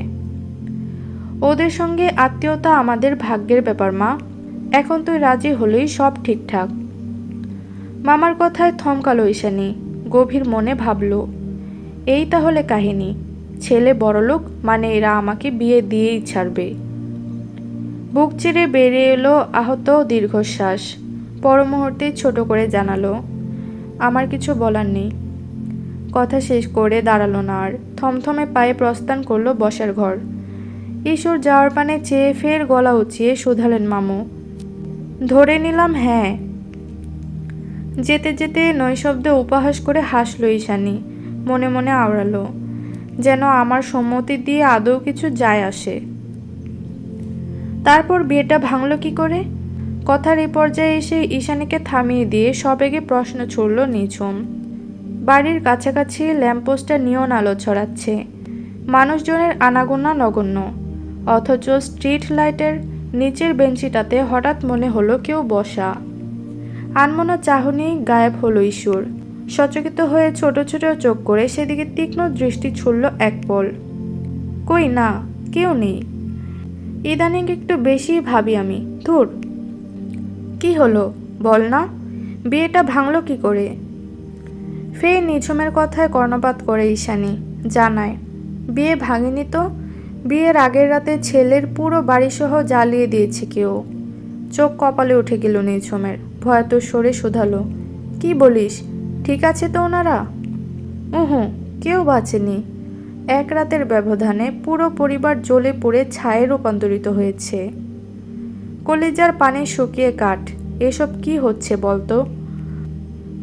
ওদের সঙ্গে আত্মীয়তা আমাদের ভাগ্যের ব্যাপার মা। এখন তুই রাজি হলেই সব ঠিকঠাক। মামার কথায় থমকালো ঈশানী। গভীর মনে ভাবল, এই তাহলে কাহিনী। ছেলে বড়লোক মানে এরা আমাকে বিয়ে দিয়েই ছাড়বে। বুক চিরে বেরিয়ে এলো আহত দীর্ঘশ্বাস। পর মুহূর্তে ছোট করে জানালো, আমার কিছু বলার নেই। কথা শেষ করে দাঁড়ালো না আর। থমথমে পায়ে প্রস্থান করলো বসার ঘর। ঈশ্বর যাওয়ার পানে চেয়ে ফের গলা উঁচিয়ে শুধালেন মামু, ধরে নিলাম হ্যাঁ। যেতে যেতে নৈশব্দে উপহাস করে হাসল ঈশানী। মনে মনে আওড়ালো, যেন আমার সম্মতি দিয়ে আদৌ কিছু যায় আসে। তারপর বিয়েটা ভাঙল কি করে? কথার এই পর্যায়ে এসে ঈশানীকে থামিয়ে দিয়ে সবেগে প্রশ্ন ছুড়ল নিঝুম। বাড়ির কাছাকাছি ল্যাম্পপোস্টে নিয়ন আলো ছড়াচ্ছে। মানুষজনের আনাগোনা নগণ্য, অথচ স্ট্রিট লাইটের নিচের বেঞ্চিটাতে হঠাৎ মনে হলো কেউ বসা। আনমনা চাহনি গায়েব হলো ঈশ্বর। সচকিত হয়ে ছোট ছোট চোখ করে সেদিকে তীক্ষ্ণ দৃষ্টি ছুড়ল এক পল। কই না, কেউ নেই। ইদানিং একটু বেশি ভাবি আমি। ধুর, কি হলো বল না, বিয়েটা ভাঙল কি করে? ফের নিঝুমের কথায় কর্ণপাত করে ঈশানী জানায়, বিয়ে ভাঙেনি তো। বিয়ের আগের রাতে ছেলের পুরো বাড়িসহ জ্বালিয়ে দিয়েছে কেউ। চোখ কপালে উঠে গেল নিঝুমের, ভয়াতুর স্বরে শুধালো, কি বলিস? ঠিক আছে তো ওনারা? হুঁ, কেউ বাঁচেনি। এক রাতের ব্যবধানে পুরো পরিবার জ্বলে পুড়ে ছায়ে রূপান্তরিত হয়েছে। কলিজার পানি শুকিয়ে কাঠ। এসব কি হচ্ছে বলতো?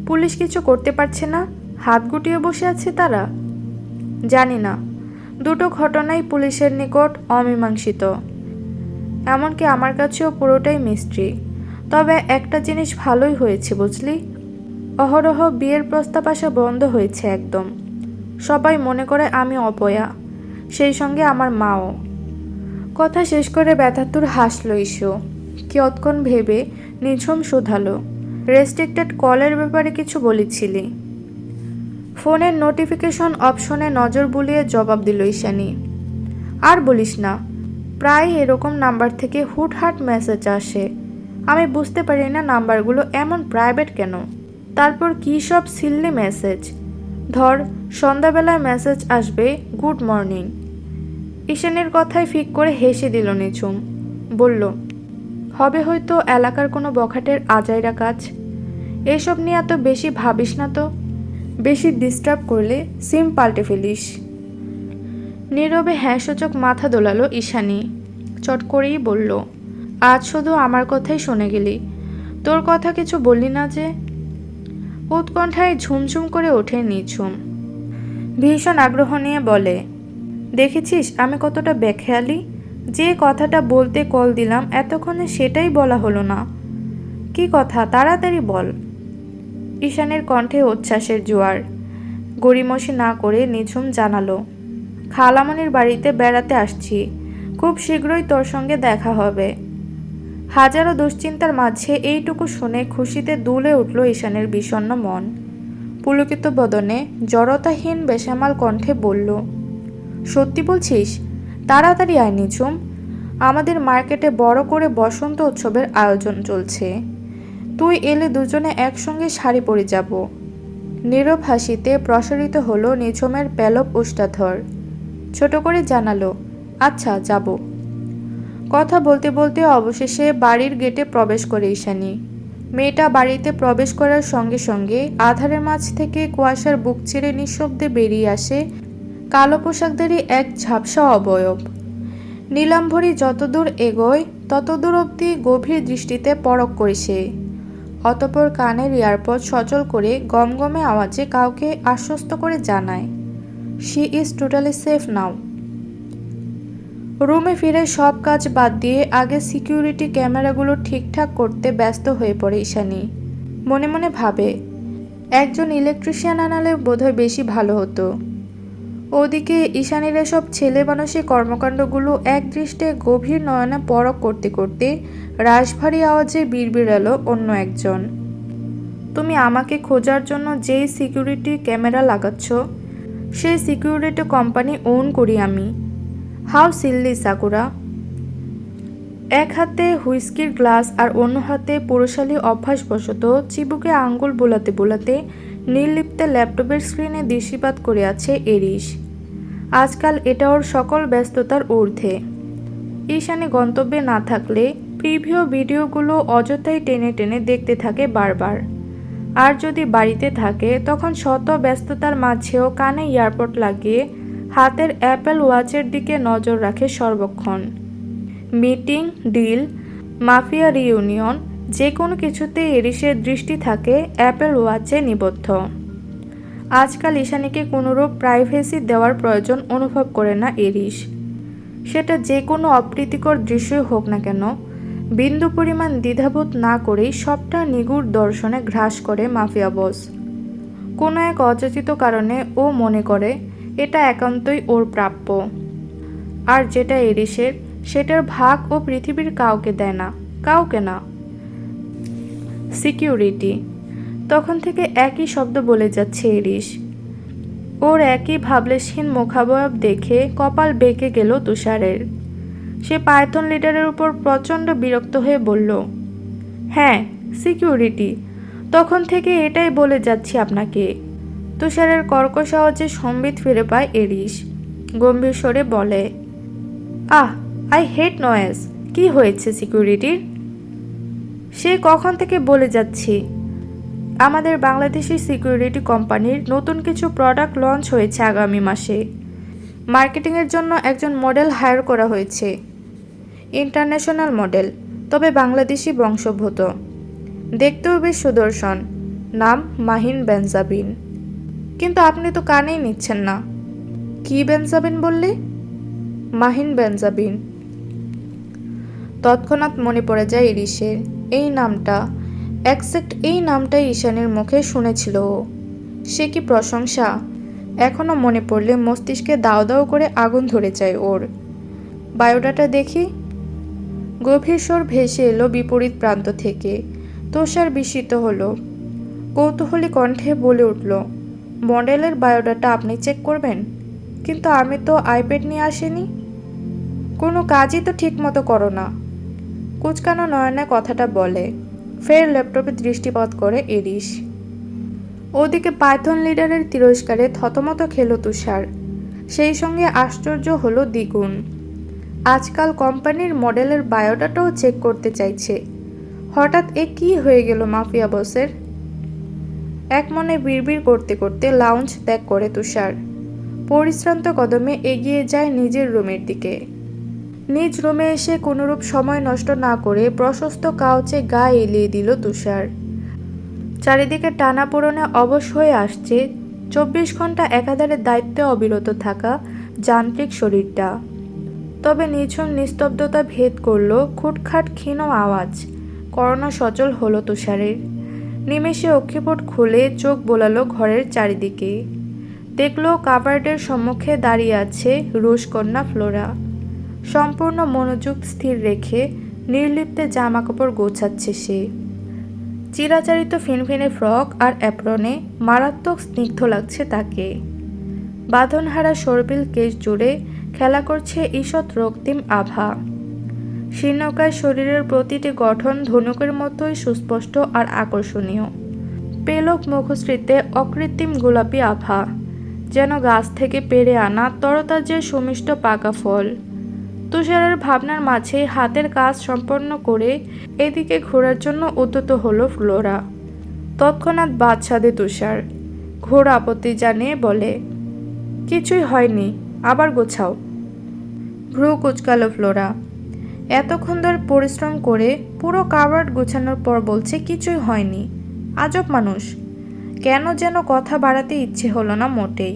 পুলিশ কিছু করতে পারছে না? হাত গুটিয়ে বসে আছে তারা? জানি না, দুটো ঘটনাই পুলিশের নিকট অমীমাংসিত। এমনকি আমার কাছেও পুরোটাই মিস্ট্রি। তবে একটা জিনিস ভালোই হয়েছে বুঝলি, অহরহ বিয়ের প্রস্তাব আসা বন্ধ হয়েছে একদম। সবাই মনে করে আমি অপয়া, সেই সঙ্গে আমার মাও। কথা শেষ করে ব্যথাতুর হাসল ইস্যু। কিয়ৎক্ষণ ভেবে নিঝুম শোধালো, রেস্ট্রিক্টেড কলের ব্যাপারে কিছু বলেছিলি? ফোনের নোটিফিকেশন অপশনে নজর বুলিয়ে জবাব দিল ঈশানী। আর বলিস না, প্রায় এরকম নাম্বার থেকে হুটহাট মেসেজ আসে। আমি বুঝতে পারি না নাম্বারগুলো এমন প্রাইভেট কেন। তারপর কী সব সিল্লি মেসেজ। ধর, সন্ধ্যাবেলায় মেসেজ আসবে, গুড মর্নিং। ঈশানীর কথায় ফিক করে হেসে দিল নিঝুম। বলল, হবে হয়তো এলাকার কোনো বখাটের আজাইরা কাজ। এসব নিয়ে এত বেশি ভাবিস না তো। বেশি ডিস্টার্ব করলে সিম পাল্টে ফেলিস। নীরবে হ্যাঁসূচক মাথা দোলালো ঈশানী। চট করেই বলল, আজ শুধু আমার কথাই শুনে গেলি, তোর কথা কিছু বললি না যে? উৎকণ্ঠায় ঝুমঝুম করে ওঠে নিঝুম। ভীষণ আগ্রহ নিয়ে বলে, দেখেছিস আমি কতটা বেখেয়ালি? যে কথাটা বলতে কল দিলাম এতক্ষণে সেটাই বলা হলো না। কি কথা, তাড়াতাড়ি বল। ঈশানের কণ্ঠে উচ্ছ্বাসের জোয়ার। গড়িমসি না করে নিঝুম জানালো, খালামণির বাড়িতে বেড়াতে আসছি, খুব শীঘ্রই তোর সঙ্গে দেখা হবে। হাজারো দুশ্চিন্তার মাঝে এইটুকু শুনে খুশিতে দুলে উঠল ঈশানের বিষণ্ণ মন। পুলকিত বদনে জড়তাহীন বেসামাল কণ্ঠে বলল, সত্যি বলছিস? তাড়াতাড়ি আয় নিঝুম, আমাদের মার্কেটে বড় করে বসন্ত উৎসবের আয়োজন চলছে। তুই এলে দুজনে একসঙ্গে শাড়ি পরে যাব। নীরব হাসিতে প্রসারিত হলো নিঝুমের পেলব উষ্টাধর। ছোট করে জানালো, আচ্ছা যাব। কথা বলতে বলতে অবশেষে বাড়ির গেটে প্রবেশ করে ঈশানী। মেয়েটা বাড়িতে প্রবেশ করার সঙ্গে সঙ্গে আধারের মাঝ থেকে কুয়াশার বুক চিরে নিঃশব্দে বেরিয়ে আসে কালো পোশাকধারী এক ঝাপসা অবয়ব। নীলাম্বরী যতদূর এগোয় ততদূর অবধি গভীর দৃষ্টিতে পরখ করে সে। অতঃপর কানের এয়ারপড সচল করে গমগমে আওয়াজে কাউকে আশ্বস্ত করে জানায়, শি ইজ টোটালি সেফ নাও। রুমে ফিরে সব কাজ বাদ দিয়ে আগে সিকিউরিটি ক্যামেরাগুলো ঠিকঠাক করতে ব্যস্ত হয়ে পড়ে ঈশানী। মনে মনে ভাবে, একজন ইলেকট্রিশিয়ান আনালে বোধহয় বেশি ভালো হতো। ওদিকে ঈশানীর এসব ছেলে মানুষের কর্মকাণ্ডগুলো একদৃষ্টে গভীর নয়নে পরখ করতে করতে রাশভারী আওয়াজে বিড়বিড়ালো অন্য একজন, তুমি আমাকে খোঁজার জন্য যেই সিকিউরিটি ক্যামেরা লাগাচ্ছ সেই সিকিউরিটি কোম্পানি ওন করি আমি। How silly Sakura. এক হাতে হুইস্কির গ্লাস আর অন্য হাতে পুরুষালী অভ্যাসবশত চিবুকে আঙ্গুল বোলাতে বোলাতে নির্লিপ্তে ল্যাপটপের স্ক্রিনে দৃষ্টিপাত করে আছে এরিস। আজকাল এটা ওর সকল ব্যস্ততার ঊর্ধ্বে। ঈশানী গন্তব্যে না থাকলে প্রিভিউ ভিডিওগুলো অযথাই টেনে টেনে দেখতে থাকে বারবার। আর যদি বাড়িতে থাকে তখন শত ব্যস্ততার মাঝেও কানে ইয়ারপড লাগিয়ে হাতের অ্যাপেল ওয়াচের দিকে নজর রাখে সর্বক্ষণ। মিটিং, ডিল, মাফিয়া রিউনিয়ন, যে কোনো কিছুতে এরিসের দৃষ্টি থাকে অ্যাপেল ওয়াচে নিবদ্ধ। আজকাল ঈশানীকে কোনোরূপ প্রাইভেসি দেওয়ার প্রয়োজন অনুভব করে না এরিস। সেটা যে কোনো অপ্রীতিকর দৃশ্যই হোক না কেন, বিন্দু পরিমাণ দ্বিধাবোধ না করেই সবটা নিগুড় দর্শনে গ্রাস করে মাফিয়া বস। কোনো এক অযাচিত কারণে ও মনে করে এটা একান্তই ওর প্রাপ্য। আর যেটা এরিসের সেটার ভাগ ও পৃথিবীর কাউকে দেয় না, কাউকে না। সিকিউরিটি। তখন থেকে একই শব্দ বলে যাচ্ছে এরিস। ওর একই ভাবলেশহীন মুখাবয়ব দেখে কপাল বেঁকে গেল তুষারের। সে পাইথন লিডারের উপর প্রচণ্ড বিরক্ত হয়ে বলল, হ্যাঁ সিকিউরিটি, তখন থেকে এটাই বলে যাচ্ছি আপনাকে। তুষারের কর্কশ আওয়াজে সম্বিত ফিরে পায় এরিস। গম্ভীর স্বরে বলে, আহ, আই হেট নয়েজ। কি হয়েছে সিকিউরিটির? সে কখন থেকে বলে যাচ্ছি আমাদের বাংলাদেশি সিকিউরিটি কোম্পানির নতুন কিছু প্রোডাক্ট লঞ্চ হয়েছে আগামী মাসে। মার্কেটিংয়ের জন্য একজন মডেল হায়ার করা হয়েছে। ইন্টারন্যাশনাল মডেল, তবে বাংলাদেশি বংশোদ্ভূত। দেখতেও বেশ সুদর্শন। নাম মাহিন বেনজাবিন। কিন্তু আপনি তো কানেই নিচ্ছেন না। কি বেনজাবিন বললে? মাহিন বেনজাবিন। তৎক্ষণাৎ মনে পড়ে যায় ইরিশের। এই নামটা, এক্স্যাক্ট এই নামটাই ঈশানের মুখে শুনেছিল ও। সে কি প্রশংসা! এখনও মনে পড়লে মস্তিষ্কে দাও দাও করে আগুন ধরে যায় ওর। বায়োডাটা দেখি। গভীর স্বর ভেসে এলো বিপরীত প্রান্ত থেকে। তুষার বিস্মিত হলো। কৌতূহলী কণ্ঠে বলে উঠল, মডেলের বায়োডাটা আপনি চেক করবেন? কিন্তু আমি তো আইপ্যাড নিয়ে আসিনি। কোনো কাজই তো ঠিক মতো করো না। কুচকানো নয়নে কথাটা বলে। ফের ল্যাপটপে দৃষ্টিপাত করে এরিস। ওদিকে পাইথন লিডারের তিরস্কারে থতমত খেল তুষার। সেই সঙ্গে আশ্চর্য হলো দ্বিগুণ। আজকাল কোম্পানির মডেলের বায়োডাটাও চেক করতে চাইছে। হঠাৎ এ কি হয়ে গেল মাফিয়া বসের? এক মনে বিড়বিড় করতে করতে লাউঞ্জ ত্যাগ করে তুষার। পরিশ্রান্ত কদমে এগিয়ে যায় নিজের রুমের দিকে। নিজ রুমে এসে কোনোরূপ সময় নষ্ট না করে প্রশস্ত কাউচে গা এলিয়ে দিল তুষার। চারিদিকে টানাপোড়েনে অবশ হয়ে আসছে 24 ঘন্টা একাধারে দায়িত্বে অবিরত থাকা যান্ত্রিক শরীরটা। তবে নিঝুম নিস্তব্ধতা ভেদ করল খুটখাট ক্ষীণ আওয়াজ। করোনা সচল হলো তুষারের। নিমেষে অক্ষিপট খুলে চোখ বোলালো ঘরের চারিদিকে। দেখল কাবার্ডের সম্মুখে দাঁড়িয়ে আছে রুশকন্যা ফ্লোরা। সম্পূর্ণ মনোযোগ স্থির রেখে নির্লিপ্তে জামাকাপড় গোছাচ্ছে সে। চিরাচরিত ফিনফিনে ফ্রক আর অ্যাপ্রনে মারাত্মক স্নিগ্ধ লাগছে তাকে। বাঁধনহারা সর্পিল কেশ জুড়ে খেলা করছে ঈষৎ রক্তিম আভা। শীর্ণকায় শরীরের প্রতিটি গঠন ধনুকের মতোই সুস্পষ্ট আর আকর্ষণীয়। পেলক মুখশ্রীতে অকৃত্রিম গোলাপি আভা, যেন গাছ থেকে পেড়ে আনা তরতাজের সুমিষ্ট পাকা ফল। তুষারের ভাবনার মাঝে হাতের কাজ সম্পন্ন করে এদিকে ঘোরার জন্য উদ্যত হলো ফ্লোরা। তৎক্ষণাৎ বাদ সাধে তুষার। ঘোর আপত্তি জানিয়ে বলে, কিছুই হয়নি, আবার গোছাও। ভ্রু কুচকালো ফ্লোরা। এতক্ষণ ধরে পরিশ্রম করে পুরো কাবার্ড গোছানোর পর বলছে কিছুই হয়নি। আজব মানুষ। কেন যেন কথা বাড়াতে ইচ্ছে হলো না মোটেই।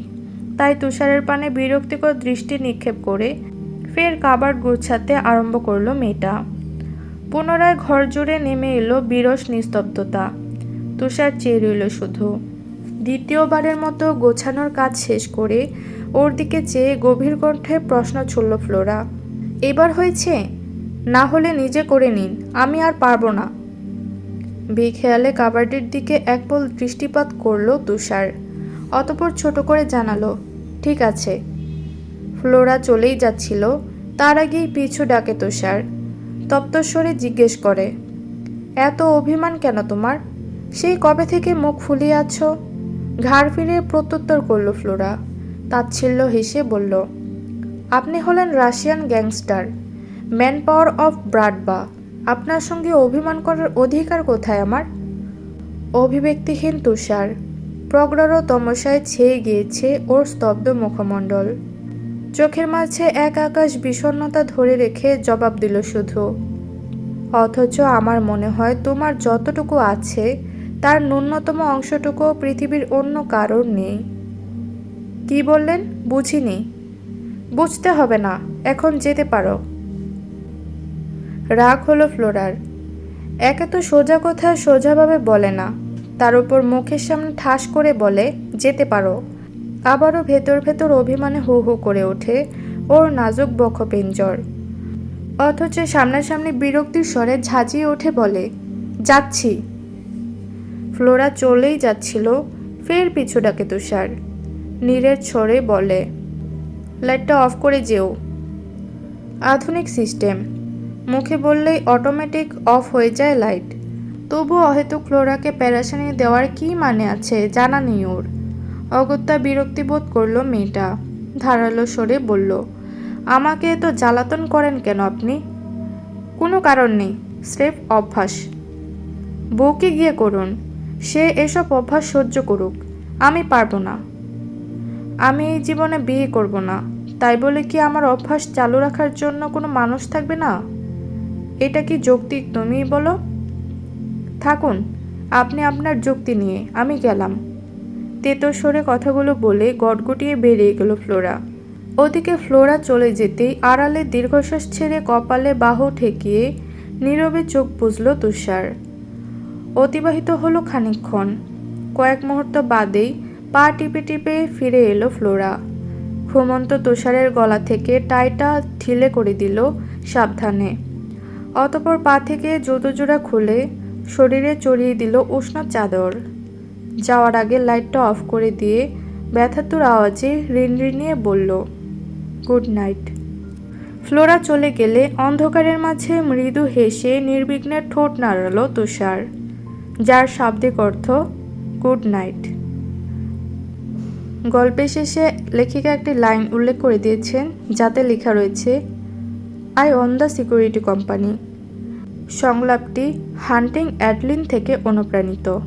তাই তুষারের পানে বিরক্তিকর দৃষ্টি নিক্ষেপ করে ফের কাবার্ড গোছাতে আরম্ভ করলো মেয়েটা। পুনরায় ঘর জুড়ে নেমে এলো বিরস নিস্তব্ধতা। তুষার চেয়ে রইল শুধু। দ্বিতীয়বারের মতো গোছানোর কাজ শেষ করে ওর দিকে চেয়ে গভীর কণ্ঠে প্রশ্ন ছুড়ল ফ্লোরা, এবার হয়েছে? না হলে নিজে করে নিন, আমি আর পারবো না। বেখেয়ালে কাবার্ডের দিকে একপল দৃষ্টিপাত করল তুষার। অতঃপর ছোট করে জানালো, ঠিক আছে। ফ্লোরা চলেই যাচ্ছিল, তার আগেই পিছু ডাকে তুষার। তপ্তস্বরে জিজ্ঞেস করে, এত অভিমান কেন তোমার? সেই কবে থেকে মুখ ফুলিয়ে আছো? ঘাড় ফিরে প্রত্যুত্তর করল ফ্লোরা। তাচ্ছিল্য হেসে বলল, আপনি হলেন Russian gangster, man power of Bratva. আপনার সঙ্গে অভিমান করার অধিকার কোথায় আমার? অভিব্যক্তিহীন তুষার। প্রগাঢ় তমসায় ছেয়ে গিয়েছে ওর স্তব্ধ মুখমণ্ডল। চোখের মাঝে এক আকাশ বিষণ্ণতা ধরে রেখে জবাব দিল শুধু, অথচ আমার মনে হয় তোমার যতটুকু আছে তার ন্যূনতম অংশটুকু পৃথিবীর অন্য কারোর নেই। কি বললেন? বুঝিনি। বুঝতে হবে না, এখন যেতে পারো। রাগ হলো ফ্লোরার। একে তো সোজা কথা সোজাভাবে বলে না, তার উপর মুখের সামনে ঠাস করে বলে যেতে পারো। আবারও ভেতর ভেতর অভিমানে হু হু করে ওঠে ওর নাজুক বক্ষপিঞ্জর। অথচ সামনাসামনি বিরক্তির স্বরে ঝাঁঝিয়ে ওঠে বলে, যাচ্ছি। ফ্লোরা চলেই যাচ্ছিল, ফের পিছু ডাকে তুষার। নীরের ছড়ে বলে, লাইটটা অফ করে যেও। আধুনিক সিস্টেম, মুখে বললেই অটোমেটিক অফ হয়ে যায় লাইট। তবু অহেতুক ফ্লোরাকে প্যারাশানি দেওয়ার কি মানে আছে জানা নেই ওর। অগত্যা বিরক্তিবোধ করল মেয়েটা। ধারালো স্বরে বলল, আমাকে তো জ্বালাতন করেন কেন আপনি? কোনো কারণ নেই, স্রেফ অভ্যাস। বউকে গিয়ে করুন, সে এসব অভ্যাস সহ্য করুক, আমি পারবো না। আমি এই জীবনে বিয়ে করব না, তাই বলে কি আমার অভ্যাস চালু রাখার জন্য কোনো মানুষ থাকবে না? এটা কি যৌক্তিক তুমিই বলো? থাকুন আপনি আপনার যুক্তি নিয়ে, আমি গেলাম। তেতো স্বরে কথাগুলো বলে গটগটিয়ে বেরিয়ে গেল ফ্লোরা। ওদিকে ফ্লোরা চলে যেতেই আড়ালে দীর্ঘশ্বাস ছেড়ে কপালে বাহু ঠেকিয়ে নীরবে চোখ বুজল তুষার। অতিবাহিত হলো খানিকক্ষণ। কয়েক মুহূর্ত বাদেই পা টিপে টিপে ফিরে এলো ফ্লোরা। ঘুমন্ত তুষারের গলা থেকে টাইটা ঢিলে করে দিল সাবধানে। অতঃপর পা থেকে জুতো জোড়া খুলে শরীরে চড়িয়ে দিল উষ্ণ চাদর। যাওয়ার আগে লাইটটা অফ করে দিয়ে ব্যথাতুর আওয়াজে রিনরিনিয়ে বলল, গুড নাইট। ফ্লোরা চলে গেলে অন্ধকারের মাঝে মৃদু হেসে নির্বিঘ্নে ঠোঁট নাড়াল তুষার, যার শাব্দিক অর্থ গুড নাইট। গল্পের শেষে লেখিকা একটি লাইন উল্লেখ করে দিয়েছেন, যাতে লেখা রয়েছে, I own the security company. সংলাপটি হান্টিং অ্যাডলিন থেকে অনুপ্রাণিত।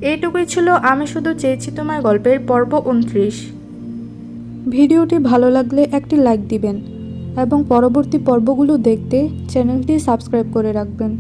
এইটুকুই ছিল আমি শুধু চেয়েছি তোমার গল্পের পর্ব 29। ভিডিওটি ভালো লাগলে একটি লাইক দিবেন এবং পরবর্তী পর্বগুলো দেখতে চ্যানেলটি সাবস্ক্রাইব করে রাখবেন।